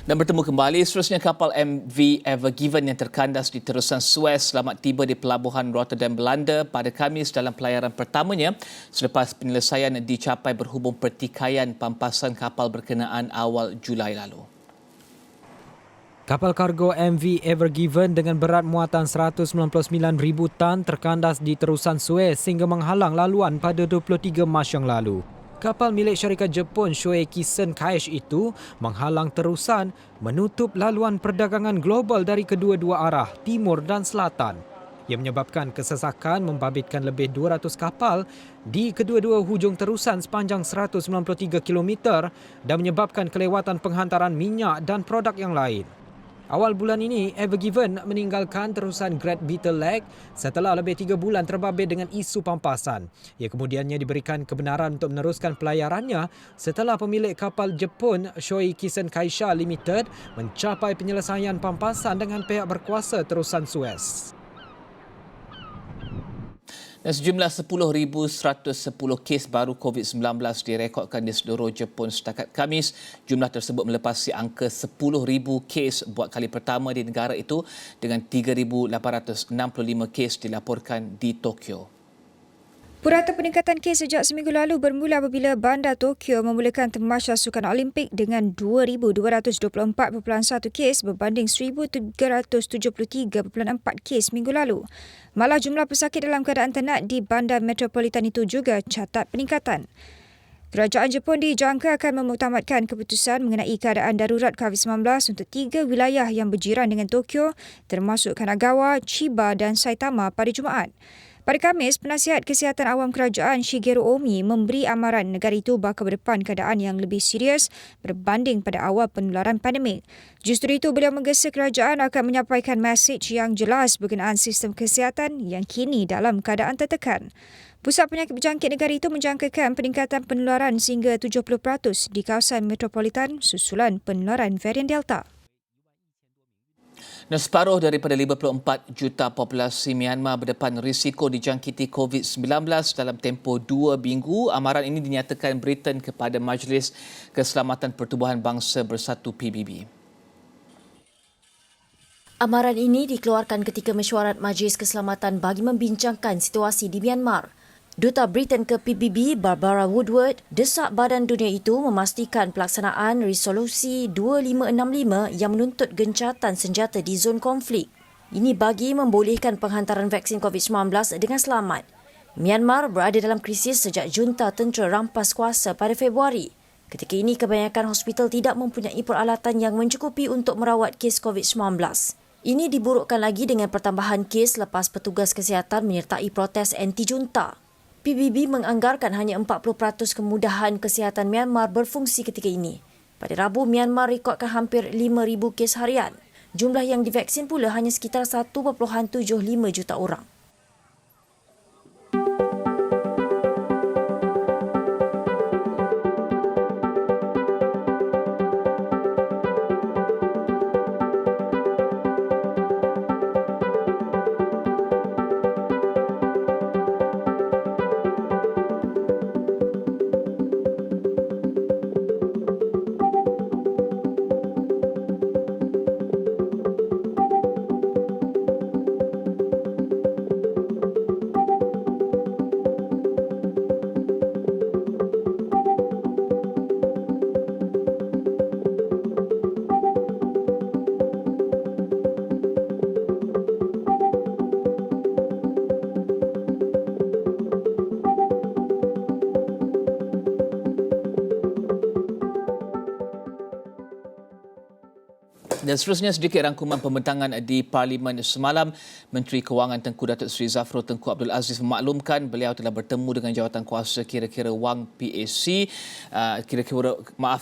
Dan bertemu kembali, seterusnya kapal MV Ever Given yang terkandas di terusan Suez selamat tiba di pelabuhan Rotterdam, Belanda pada Khamis dalam pelayaran pertamanya selepas penyelesaian dicapai berhubung pertikaian pampasan kapal berkenaan awal Julai lalu. Kapal kargo MV Ever Given dengan berat muatan 199,000 tan terkandas di terusan Suez sehingga menghalang laluan pada 23 Mac yang lalu. Kapal milik syarikat Jepun Shoei Kisen Kaish itu menghalang terusan menutup laluan perdagangan global dari kedua-dua arah, timur dan selatan. Ia menyebabkan kesesakan membabitkan lebih 200 kapal di kedua-dua hujung terusan sepanjang 193 km dan menyebabkan kelewatan penghantaran minyak dan produk yang lain. Awal bulan ini, Ever Given meninggalkan terusan Great Beetle Lake setelah lebih 3 bulan terbabit dengan isu pampasan. Ia kemudiannya diberikan kebenaran untuk meneruskan pelayarannya setelah pemilik kapal Jepun Shoei Kisen Kaisha Limited mencapai penyelesaian pampasan dengan pihak berkuasa terusan Suez. Dan sejumlah 10,110 kes baru COVID-19 direkodkan di seluruh Jepun setakat Khamis. Jumlah tersebut melepasi angka 10,000 kes buat kali pertama di negara itu dengan 3,865 kes dilaporkan di Tokyo. Purata peningkatan kes sejak seminggu lalu bermula apabila bandar Tokyo memulakan tamasya sukan Olimpik dengan 2,224.1 kes berbanding 1,373.4 kes minggu lalu. Malah jumlah pesakit dalam keadaan tenat di bandar metropolitan itu juga catat peningkatan. Kerajaan Jepun dijangka akan memuktamadkan keputusan mengenai keadaan darurat COVID-19 untuk 3 wilayah yang berjiran dengan Tokyo termasuk Kanagawa, Chiba dan Saitama pada Jumaat. Pada Khamis, Penasihat Kesihatan Awam Kerajaan Shigeru Omi memberi amaran negara itu bakal berdepan keadaan yang lebih serius berbanding pada awal penularan pandemik. Justru itu, beliau menggesa kerajaan akan menyampaikan mesej yang jelas berkenaan sistem kesihatan yang kini dalam keadaan tertekan. Pusat Penyakit Berjangkit negara itu menjangkakan peningkatan penularan sehingga 70% di kawasan metropolitan susulan penularan varian Delta. Dan separuh daripada 54 juta populasi Myanmar berdepan risiko dijangkiti COVID-19 dalam tempoh 2 minggu. Amaran ini dinyatakan Britain kepada Majlis Keselamatan Pertubuhan Bangsa Bersatu PBB. Amaran ini dikeluarkan ketika mesyuarat Majlis Keselamatan bagi membincangkan situasi di Myanmar. Duta Britain ke PBB, Barbara Woodward, desak badan dunia itu memastikan pelaksanaan resolusi 2565 yang menuntut gencatan senjata di zon konflik. Ini bagi membolehkan penghantaran vaksin COVID-19 dengan selamat. Myanmar berada dalam krisis sejak junta tentera rampas kuasa pada Februari. Ketika ini, kebanyakan hospital tidak mempunyai peralatan yang mencukupi untuk merawat kes COVID-19. Ini diburukkan lagi dengan pertambahan kes lepas petugas kesihatan menyertai protes anti-junta. PBB menganggarkan hanya 40% kemudahan kesihatan Myanmar berfungsi ketika ini. Pada Rabu, Myanmar rekodkan hampir 5,000 kes harian. Jumlah yang divaksin pula hanya sekitar 1.75 juta orang. Dan seterusnya sedikit rangkuman pembentangan di Parlimen semalam. Menteri Kewangan Tengku Datuk Seri Zafrul Tengku Abdul Aziz memaklumkan beliau telah bertemu dengan jawatankuasa kira-kira wang PAC,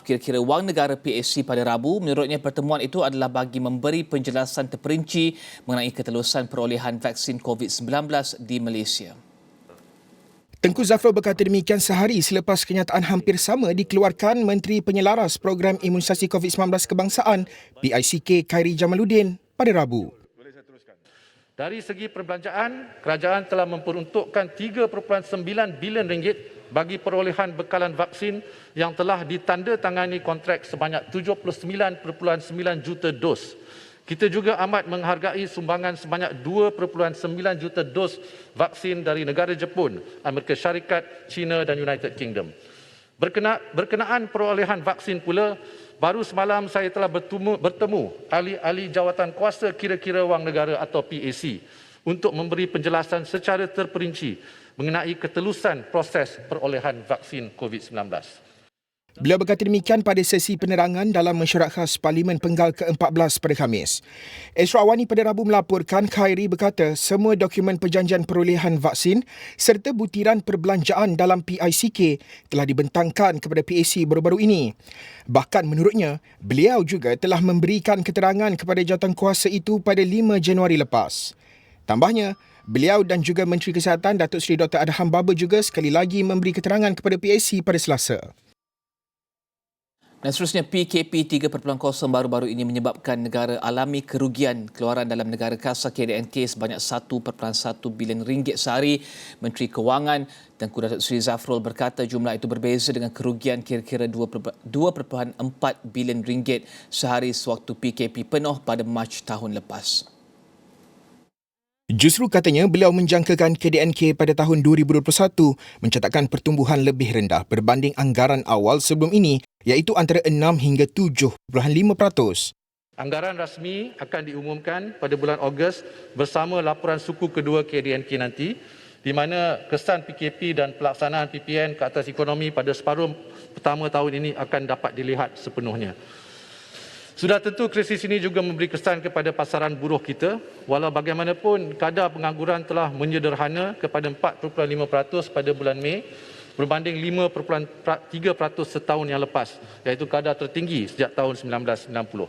kira-kira wang negara PAC pada Rabu. Menurutnya pertemuan itu adalah bagi memberi penjelasan terperinci mengenai ketelusan perolehan vaksin COVID-19 di Malaysia. Tengku Zafrul berkata demikian sehari selepas kenyataan hampir sama dikeluarkan Menteri Penyelaras Program Imunisasi COVID-19 Kebangsaan PICK Khairi Jamaluddin pada Rabu. Dari segi perbelanjaan, kerajaan telah memperuntukkan RM3.9 bilion bagi perolehan bekalan vaksin yang telah ditandatangani kontrak sebanyak 79.9 juta dos. Kita juga amat menghargai sumbangan sebanyak 2.9 juta dos vaksin dari negara Jepun, Amerika Syarikat, China dan United Kingdom. Berkenaan perolehan vaksin pula, baru semalam saya telah bertemu ahli-ahli jawatan kuasa kira-kira wang negara atau PAC untuk memberi penjelasan secara terperinci mengenai ketelusan proses perolehan vaksin COVID-19. Beliau berkata demikian pada sesi penerangan dalam mesyuarat khas Parlimen Penggal ke-14 pada Khamis. Esra Awani pada Rabu melaporkan Khairi berkata semua dokumen perjanjian perolehan vaksin serta butiran perbelanjaan dalam PICK telah dibentangkan kepada PAC baru-baru ini. Bahkan menurutnya, beliau juga telah memberikan keterangan kepada jawatankuasa itu pada 5 Januari lepas. Tambahnya, beliau dan juga Menteri Kesihatan Datuk Seri Dr. Adham Baba juga sekali lagi memberi keterangan kepada PAC pada Selasa. Dan seterusnya, PKP 3.0 baru-baru ini menyebabkan negara alami kerugian keluaran dalam negara kasar KDNK sebanyak 1.1 bilion ringgit sehari. Menteri Kewangan Tengku Datuk Seri Zafrul berkata jumlah itu berbeza dengan kerugian kira-kira 2.4 bilion ringgit sehari sewaktu PKP penuh pada Mac tahun lepas. Justru katanya beliau menjangkakan KDNK pada tahun 2021 mencatatkan pertumbuhan lebih rendah berbanding anggaran awal sebelum ini iaitu antara 6 hingga 7.5%. Anggaran rasmi akan diumumkan pada bulan Ogos bersama laporan suku kedua KDNK nanti di mana kesan PKP dan pelaksanaan PPN ke atas ekonomi pada separuh pertama tahun ini akan dapat dilihat sepenuhnya. Sudah tentu krisis ini juga memberi kesan kepada pasaran buruh kita. Walau bagaimanapun, kadar pengangguran telah menyederhana kepada 4.5% pada bulan Mei berbanding 5.3% setahun yang lepas, iaitu kadar tertinggi sejak tahun 1990.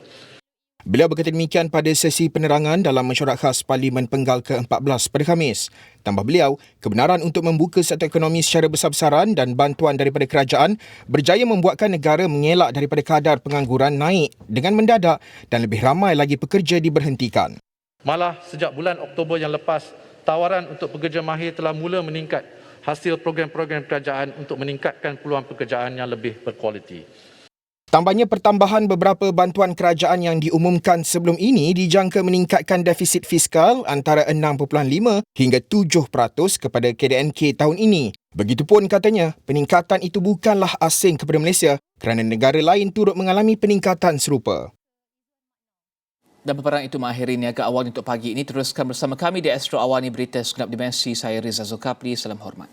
Beliau berkata demikian pada sesi penerangan dalam mesyuarat khas Parlimen Penggal ke-14 pada Khamis. Tambah beliau, kebenaran untuk membuka sektor ekonomi secara besar-besaran dan bantuan daripada kerajaan berjaya membuatkan negara mengelak daripada kadar pengangguran naik dengan mendadak dan lebih ramai lagi pekerja diberhentikan. Malah sejak bulan Oktober yang lepas, tawaran untuk pekerja mahir telah mula meningkat hasil program-program kerajaan untuk meningkatkan peluang pekerjaan yang lebih berkualiti. Tambahnya pertambahan beberapa bantuan kerajaan yang diumumkan sebelum ini dijangka meningkatkan defisit fiskal antara 6.5 hingga 7% kepada KDNK tahun ini. Begitupun katanya, peningkatan itu bukanlah asing kepada Malaysia kerana negara lain turut mengalami peningkatan serupa. Dan paparan itu mengakhiri niaga awal untuk pagi ini. Teruskan bersama kami di Astro Awani Berita Segenap Dimensi. Saya Riza Zulkapli. Salam hormat.